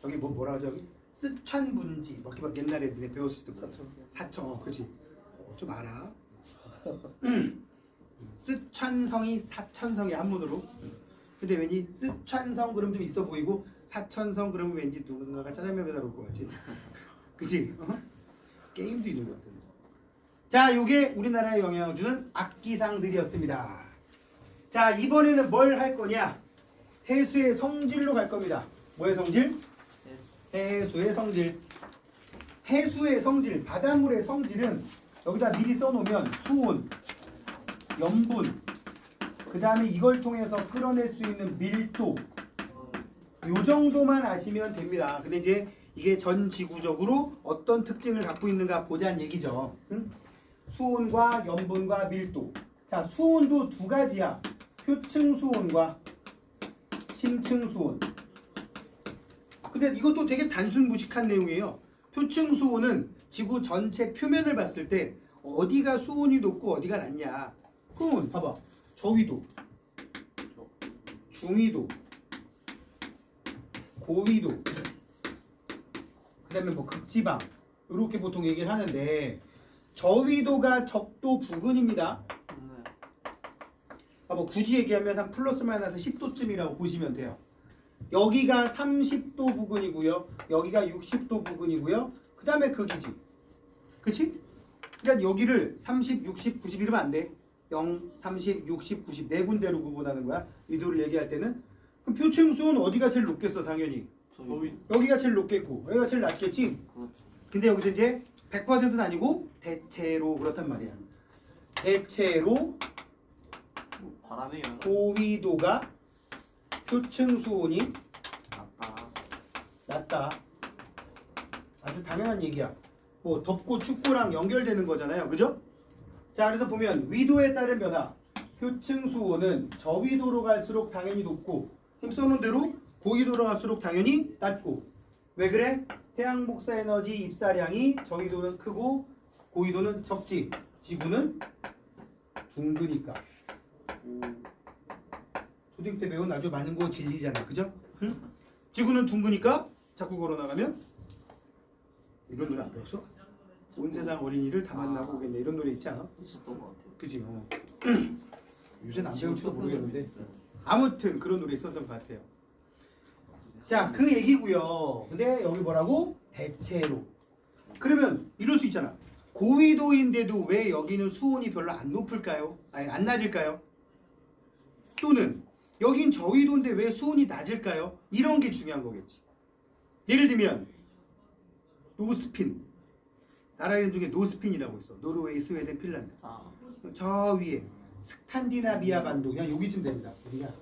저기 뭐라 저기 스촨 분지, 뭐 이렇게 옛날에 배웠을 때 사천, 그렇지? 좀 알아. 스촨성이 사천성의 한문으로. 근데 왠지 스촨성 그럼 좀 있어 보이고 사천성 그러면 왠지 누군가가 짜장면 배달 올 것 같지? 그치? 게임도 있는 것 같은데. 자, 요게 우리나라에 영향을 주는 악기상들이었습니다. 자, 이번에는 뭘 할 거냐? 해수의 성질로 갈 겁니다. 뭐의 성질? 해수의 성질. 해수의 성질, 바닷물의 성질은 여기다 미리 써놓으면 수온, 염분, 그 다음에 이걸 통해서 끌어낼 수 있는 밀도, 요 정도만 아시면 됩니다. 근데 이제 이게 전 지구적으로 어떤 특징을 갖고 있는가 보자는 얘기죠. 응? 수온과 염분과 밀도. 자, 수온도 두 가지야. 표층 수온과 심층 수온. 근데 이것도 되게 단순 무식한 내용이에요. 표층 수온은 지구 전체 표면을 봤을 때 어디가 수온이 높고 어디가 낮냐. 그러면 봐봐. 저위도, 중위도, 고위도, 그 다음에 뭐 극지방 이렇게 보통 얘기를 하는데 저위도가 적도 부근입니다. 뭐 굳이 얘기하면 한 플러스 마이너스 10도쯤이라고 보시면 돼요. 여기가 30도 부근이고요. 여기가 60도 부근이고요. 그 다음에 극이지. 그치? 그러니까 여기를 30, 60, 90 이러면 안 돼. 0, 30, 60, 90 네 군데로 구분하는 거야. 위도를 얘기할 때는. 그럼 표층 수온 어디가 제일 높겠어? 당연히 저희 여기가 제일 높겠고 여기가 제일 낮겠지. 그렇죠. 근데 여기서 이제 100%는 아니고 대체로 그렇단 말이야. 대체로 뭐 바람의 영향 고위도가 표층 수온이 낮다. 낮다. 아주 당연한 얘기야. 뭐 덥고 춥고랑 연결되는 거잖아요. 그죠? 자, 그래서 보면 위도에 따른 변화. 표층 수온은 저위도로 갈수록 당연히 높고 지금 써놓은 대로 고위도로 갈수록 당연히 낮고 왜 그래? 태양 복사 에너지 입사량이 저위도는 크고 고위도는 적지. 지구는 둥그니까. 오. 초딩 때 배운 아주 많은 거 진리잖아. 그죠? 응? 지구는 둥그니까 자꾸 걸어나가면 이런 노래 안 배웠어? 온 세상 어린이를 다 만나고 오겠네. 이런 노래 있지 않아? 있었던 것 같아요. 그지? 요새는 안 배울지도 모르겠는데 네. 아무튼 그런 노래 있었던 것 같아요. 자, 그 얘기고요. 근데 여기 뭐라고? 대체로. 그러면 이럴 수 있잖아. 고위도인데도 왜 여기는 수온이 별로 안 높을까요? 아니 안 낮을까요? 또는 여긴 저위도인데 왜 수온이 낮을까요? 이런 게 중요한 거겠지. 예를 들면 노스핀. 나라 이름 중에 노스핀이라고 있어. 노르웨이, 스웨덴, 핀란드. 아, 저 위에 스칸디나비아 반도 그냥 여기쯤 됩니다. 어디냐?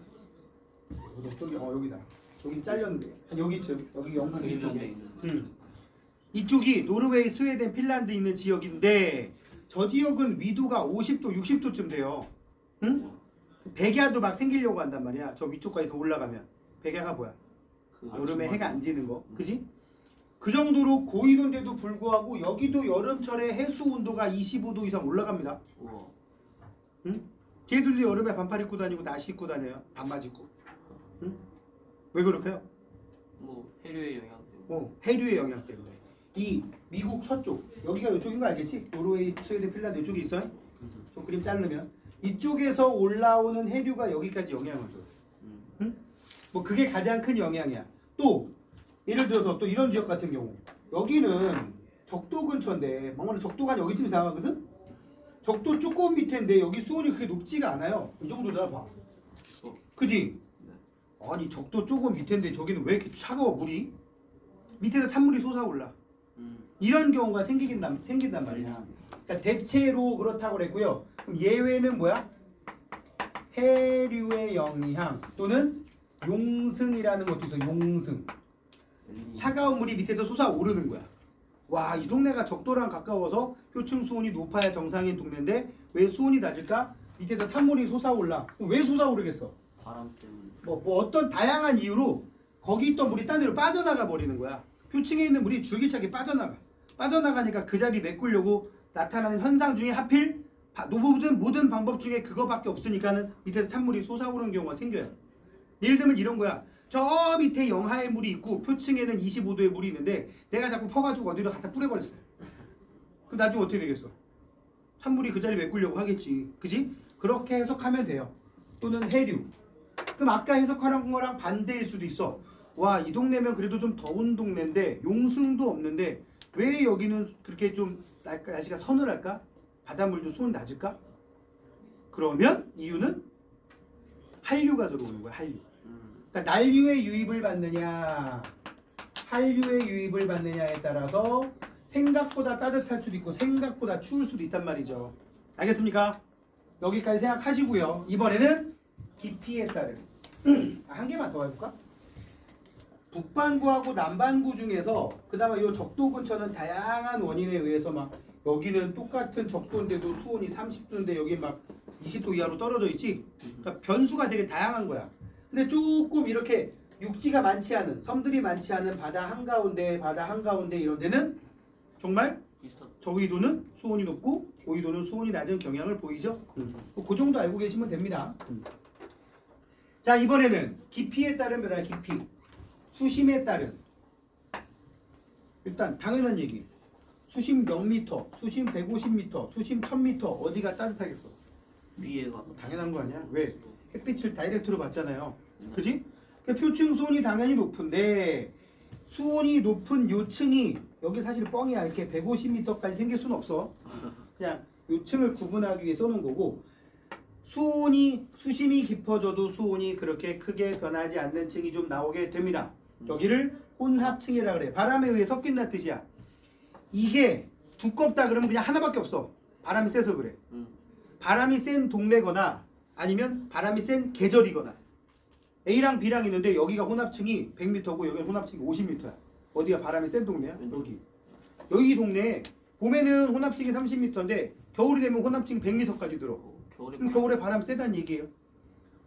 여기다. 여기 잘렸는데 한 여기쯤. 여기 영국 그림에 이쪽에. 있는 이쪽이 노르웨이, 스웨덴, 핀란드 있는 지역인데 저 지역은 위도가 50도, 60도쯤 돼요. 응? 백야도 막 생기려고 한단 말이야. 저 위쪽까지 더 올라가면. 백야가 뭐야? 그 여름에 해가 안 지는 거. 그지? 그 정도로 고위도인데도 불구하고 여기도 여름철에 해수 온도가 25도 이상 올라갑니다. 우와. 응? 걔들도 여름에 반팔 입고 다니고 나시 입고 다녀요. 반바지 입고. 응? 왜 그럴까요? 뭐 해류의 영향 때문에. 해류의 영향 때문에. 이 미국 서쪽 여기가 이쪽인 거 알겠지? 노르웨이, 스웨덴, 핀란드 이쪽에 있어요. 저 그림 자르면 이쪽에서 올라오는 해류가 여기까지 영향을 줘요. 응? 뭐 그게 가장 큰 영향이야. 또 예를 들어서 또 이런 지역 같은 경우 여기는 적도 근처인데 막말로 적도가 여기쯤 나가거든? 적도 조금 밑인데 여기 수온이 그렇게 높지가 않아요. 이 정도다 봐. 추워. 그지? 네. 아니 적도 조금 밑인데 저기는 왜 이렇게 차가워 물이? 밑에서 찬물이 솟아올라. 이런 경우가 생긴단 말이야. 그러니까 대체로 그렇다고 그랬고요. 그럼 예외는 뭐야? 해류의 영향 또는 용승이라는 것도 있어. 용승. 차가운 물이 밑에서 솟아오르는 거야. 와, 이 동네가 적도랑 가까워서 표층 수온이 높아야 정상인 동네인데 왜 수온이 낮을까? 밑에서 찬물이 솟아올라. 왜 솟아오르겠어? 바람 때문에. 뭐 어떤 다양한 이유로 거기 있던 물이 딴 데로 빠져나가 버리는 거야. 표층에 있는 물이 줄기차게 빠져나가. 빠져나가니까 그 자리 메꾸려고 나타나는 현상 중에 하필 모든 방법 중에 그거밖에 없으니까는 밑에서 찬물이 솟아오르는 경우가 생겨요. 예를 들면 이런 거야. 저 밑에 영하의 물이 있고 표층에는 25도의 물이 있는데 내가 자꾸 퍼가지고 어디로 갖다 뿌려버렸어요. 그럼 나중에 어떻게 되겠어? 찬물이 그 자리 메꾸려고 하겠지. 그지? 그렇게 해석하면 돼요. 또는 해류. 그럼 아까 해석하는 거랑 반대일 수도 있어. 와, 이 동네면 그래도 좀 더운 동네인데 용승도 없는데 왜 여기는 그렇게 좀 날씨가 서늘할까? 바닷물도 수온 낮을까? 그러면 이유는 한류가 들어오는 거야. 한류. 그러니까 난류의 유입을 받느냐 한류의 유입을 받느냐에 따라서 생각보다 따뜻할 수도 있고 생각보다 추울 수도 있단 말이죠. 알겠습니까? 여기까지 생각하시고요. 이번에는 깊이에 따른 한 개만 더 해볼까? 북반구하고 남반구 중에서 그나마 이 적도 근처는 다양한 원인에 의해서 막 여기는 똑같은 적도인데도 수온이 30도인데 여기 막 20도 이하로 떨어져 있지. 그러니까 변수가 되게 다양한 거야. 근데 조금 이렇게 육지가 많지 않은 섬들이 많지 않은 바다 한가운데 이런 데는 정말 비슷한. 저위도는 수온이 높고 고위도는 수온이 낮은 경향을 보이죠. 그 정도 알고 계시면 됩니다. 자, 이번에는 깊이에 따른 변화. 깊이 수심에 따른 일단 당연한 얘기. 수심 몇 미터, 수심 150m, 수심 1000m 어디가 따뜻하겠어? 위에가 당연한 거 아니야? 왜? 햇빛을 다이렉트로 받잖아요. 그지? 그러니까 표층 수온이 당연히 높은데 수온이 높은 요층이 여기 사실 뻥이야. 이렇게 150m까지 생길 수는 없어. 그냥 요층을 구분하기 위해 써놓은 거고 수심이 깊어져도 수온이 그렇게 크게 변하지 않는 층이 좀 나오게 됩니다. 여기를 혼합층이라 그래. 바람에 의해 섞인다는 뜻이야. 이게 두껍다 그러면 그냥 하나밖에 없어. 바람이 세서 그래. 바람이 센 동네거나 아니면 바람이 센 계절이거나. A랑 B랑 있는데 여기가 혼합층이 100m고 여기는 혼합층이 50m야. 어디가 바람이 센 동네야? 여기. 여기 동네에 봄에는 혼합층이 30m인데 겨울이 되면 혼합층이 100m까지 들어. 그럼 겨울에 바람 세다는 얘기예요.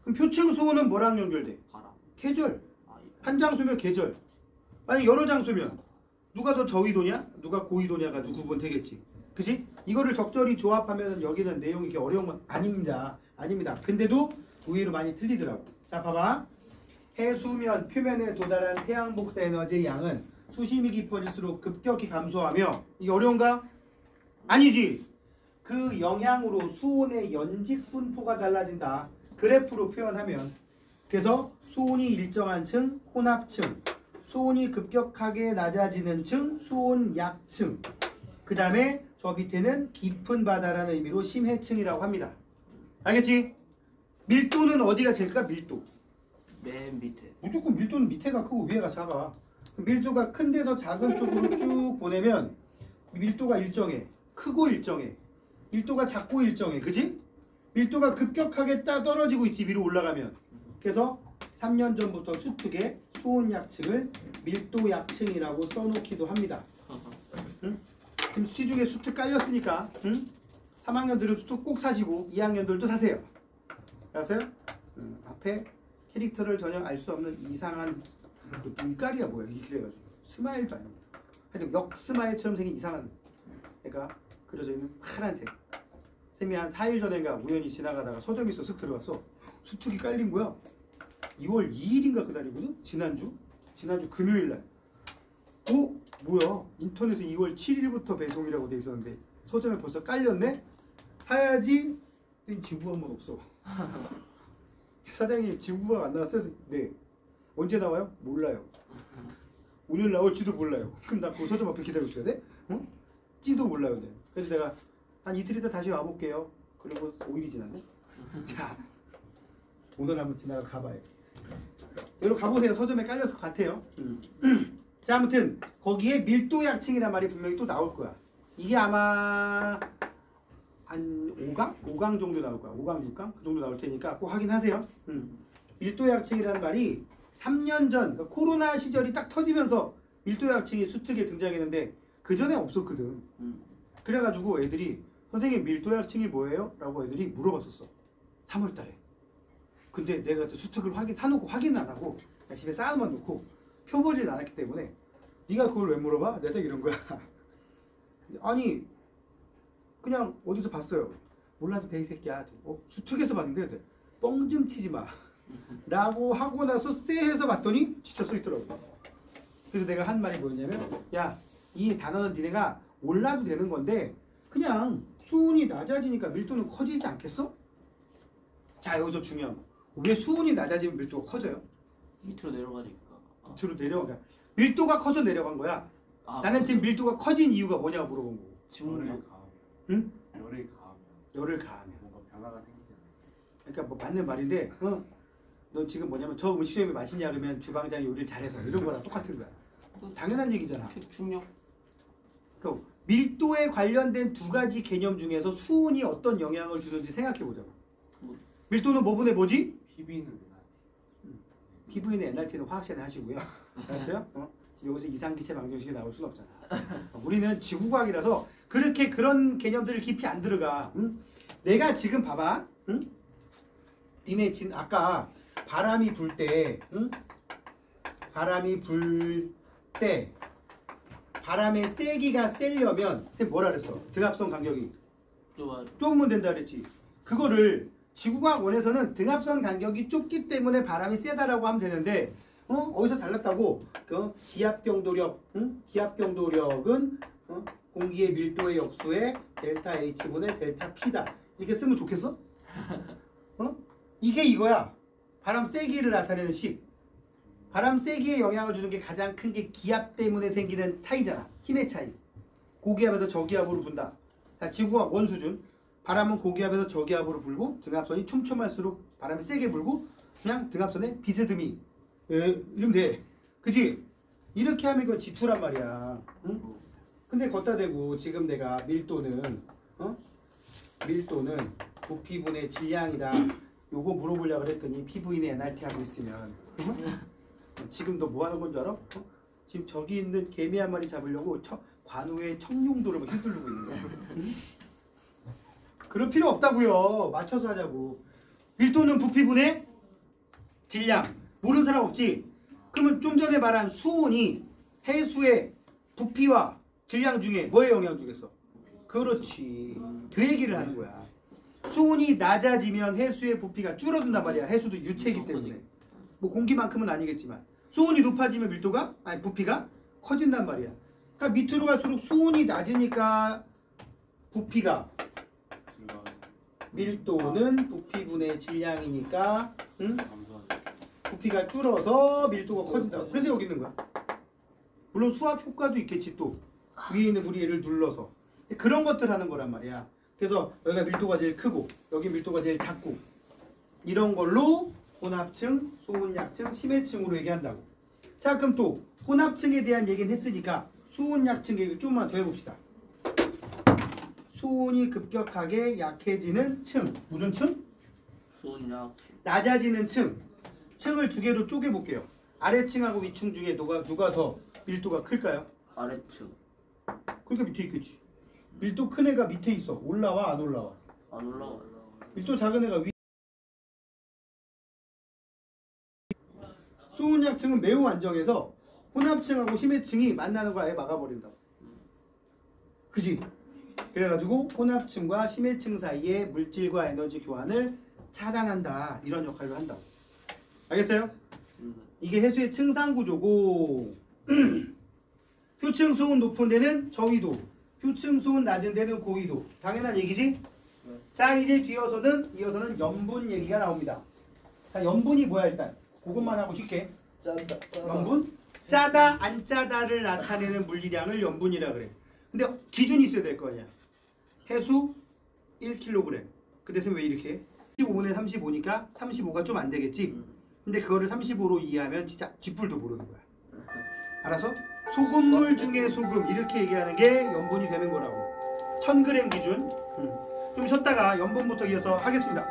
그럼 표층 수온은 뭐랑 연결돼? 바람. 계절. 아, 예. 한 장소면 계절. 만약 여러 장소면 누가 더 저위도냐? 누가 고위도냐 가지고 구분되겠지. 그지? 이거를 적절히 조합하면 여기는 내용이 이렇게 어려운 건 아닙니다. 아닙니다. 근데도 의외로 많이 틀리더라고. 자, 봐봐. 해수면 표면에 도달한 태양 복사 에너지의 양은 수심이 깊어질수록 급격히 감소하며 이게 어려운가? 아니지. 그 영향으로 수온의 연직 분포가 달라진다. 그래프로 표현하면 그래서 수온이 일정한 층, 혼합층, 수온이 급격하게 낮아지는 층, 수온 약층, 그 다음에 저 밑에는 깊은 바다라는 의미로 심해층이라고 합니다. 알겠지? 밀도는 어디가 제일 클까? 밀도. 맨 밑에. 무조건 밀도는 밑에가 크고 위에가 작아. 밀도가 큰 데서 작은 쪽으로 쭉 보내면 밀도가 일정해. 크고 일정해. 밀도가 작고 일정해. 그지? 밀도가 급격하게 떨어지고 있지, 위로 올라가면. 그래서 3년 전부터 수특에 수온 약층을 밀도 약층이라고 써놓기도 합니다. 응? 지금 시중에 수특 깔렸으니까, 응? 3학년들은 수특 꼭 사시고 2학년들도 사세요. 알았어요? 앞에 캐릭터를 전혀 알 수 없는 이상한 물깔이야 뭐야 이게 그래가지고 스마일도 아닙니다. 하여튼 역스마일처럼 생긴 이상한 애가 그려져 있는 파란색. 쌤이 한 4일 전인가 우연히 지나가다가 서점에서 쓱 들어갔어. 수특이 깔린 거야. 2월 2일인가 그날이거든? 지난주 금요일날. 뭐야? 인터넷에 2월 7일부터 배송이라고 돼 있었는데 서점에 벌써 깔렸네? 사야지. 지구한번 없어. 사장님 지구가 안 나왔어요? 네. 언제 나와요? 몰라요. 오늘 나올지도 몰라요. 그럼 나 그 서점 앞에 기다려 있어야 돼? 응? 찌도 몰라요. 네. 그래서 내가 한 이틀 있다 다시 와볼게요. 그리고 5일이 지났네. 자, 오늘 한번 지나가 가봐야지. 여러분 가보세요. 서점에 깔렸을 것 같아요. 자, 아무튼 거기에 밀도 약층이란 말이 분명히 또 나올 거야. 이게 아마 한 5강? 5강 정도 나올 거야. 5강, 6강? 그 정도 나올 테니까 꼭 확인하세요. 밀도 약층이라는 말이 3년 전 그러니까 코로나 시절이 딱 터지면서 밀도 약층이 수특에 등장했는데 그 전에 없었거든. 그래가지고 애들이 선생님 밀도 약층이 뭐예요? 라고 애들이 물어봤었어. 3월 달에. 근데 내가 수특을 사놓고 확인 안 하고 집에 쌓아만 놓고 펴보질 않았기 때문에 네가 그걸 왜 물어봐? 내가 딱 이런 거야. 아니 그냥 어디서 봤어요. 몰라도 돼 이 새끼야. 수특에서 봤는데 뻥 좀 치지 마. 라고 하고 나서 쎄해서 봤더니 진짜 써있더라고. 그래서 내가 한 말이 뭐였냐면 야, 이 단어는 니네가 몰라도 되는 건데 그냥 수온이 낮아지니까 밀도는 커지지 않겠어? 자, 여기서 중요한 거. 왜 수온이 낮아지면 밀도가 커져요? 밑으로 내려가니까. 밑으로 내려가. 밀도가 커져 내려간 거야. 나는 지금 밀도가 커진 이유가 뭐냐고 물어본 거고. 지문력. 응? 열을 가하면 가하면 뭔가 변화가 생기잖아. 그러니까 뭐 맞는 말인데 너 지금 뭐냐면 저 음식점이 맛있냐 그러면 주방장이 요리를 잘해서 이런 거랑 똑같은 거야. 당연한 얘기잖아. 중력. 그러니까 밀도에 관련된 두 가지 개념 중에서 수온이 어떤 영향을 주는지 생각해 보자고. 밀도는 뭐분의 뭐지? PB는 PV는 NRT는 화학시간에 하시고요. 알았어요? 지금 여기서 이상기체 방정식이 나올 수는 없잖아. 우리는 지구과학이라서 그렇게 그런 개념들을 깊이 안 들어가. 응? 내가 지금 봐봐. 응? 니네 아까 바람이 불 때, 응? 바람이 불 때 바람의 세기가 세려면 쌤 뭐라 그랬어? 등압선 간격이 좁으면 된다 그랬지. 그거를 지구과학 원에서는 등압선 간격이 좁기 때문에 바람이 세다라고 하면 되는데 어디서 잘났다고? 기압 경도력, 기압 경도력은 공기의 밀도의 역수의 델타 H분의 델타 P다. 이렇게 쓰면 좋겠어? 이게 이거야. 바람 세기를 나타내는 식. 바람 세기에 영향을 주는 게 가장 큰 게 기압 때문에 생기는 차이잖아. 힘의 차이. 고기압에서 저기압으로 분다. 자, 지구과학 원 수준. 바람은 고기압에서 저기압으로 불고 등압선이 촘촘할수록 바람이 세게 불고 그냥 등압선에 비스듬히 이러면 돼. 그치? 이렇게 하면 이건 지투란 말이야. 응? 근데 걷다 대고 지금 내가 밀도는 밀도는 부피분의 질량이다. 요거 물어보려고 그랬더니 PV는 NRT 하고 있으면 지금 너 뭐 하는 건 줄 알아? 지금 저기 있는 개미 한 마리 잡으려고 관우의 청룡도를 막 휘두르고 있는 거야. 그럴 필요 없다고요. 맞춰서 하자고. 밀도는 부피분의 질량. 모르는 사람 없지? 그러면 좀 전에 말한 수온이 해수의 부피와 질량 중에 뭐에 영향을 주겠어? 그렇지. 그 얘기를 하는 거야. 수온이 낮아지면 해수의 부피가 줄어든단 말이야. 해수도 유체이기 때문에. 뭐 공기만큼은 아니겠지만. 수온이 높아지면 밀도가 아니 부피가 커진단 말이야. 그러니까 밑으로 갈수록 수온이 낮으니까 부피가 밀도는 부피분의 질량이니까 부피가 줄어서 밀도가 커진다. 그래서 여기 있는 거야. 물론 수압 효과도 있겠지 또. 위에 있는 물이 얘를 눌러서. 그런 것들 하는 거란 말이야. 그래서 여기가 밀도가 제일 크고 여기 밀도가 제일 작고 이런 걸로 혼합층, 수온약층, 심해층으로 얘기한다고. 자 그럼 또 혼합층에 대한 얘기는 했으니까 수온약층 얘기 좀만 더 해봅시다. 수온이 급격하게 약해지는 층. 무슨 층? 수온약. 낮아지는 층. 층을 두 개로 쪼개볼게요. 아래층하고 위층 중에 누가 더 밀도가 클까요? 아래층. 그러니까 밑에 있겠지. 밀도 큰 애가 밑에 있어. 올라와 안 올라와? 안 올라와. 밀도 작은 애가 위. 수온약층은 매우 안정해서 혼합층하고 심해층이 만나는 걸 아예 막아버린다. 그지? 그래가지고 혼합층과 심해층 사이에 물질과 에너지 교환을 차단한다. 이런 역할을 한다고. 알겠어요? 이게 해수의 층상 구조고 표층 수온 높은 데는 저위도, 표층 수온 낮은 데는 고위도. 당연한 얘기지? 자 이제 이어서는 염분 얘기가 나옵니다. 자 염분이 뭐야 일단? 그것만 하고 쉽게. 짜다. 염분? 짜다 안 짜다를 나타내는 물리량을 염분이라 그래. 근데 기준이 있어야 될 거 아니야. 해수 1kg. 그 대신 왜 이렇게 해? 35분의 35니까 35가 좀 안 되겠지? 근데 그거를 35로 이해하면 진짜 쥐뿔도 모르는 거야. 알아서? 소금물 중에 소금 이렇게 얘기하는 게 염분이 되는 거라고. 1000g 기준. 좀 쉬었다가 염분부터 이어서 하겠습니다.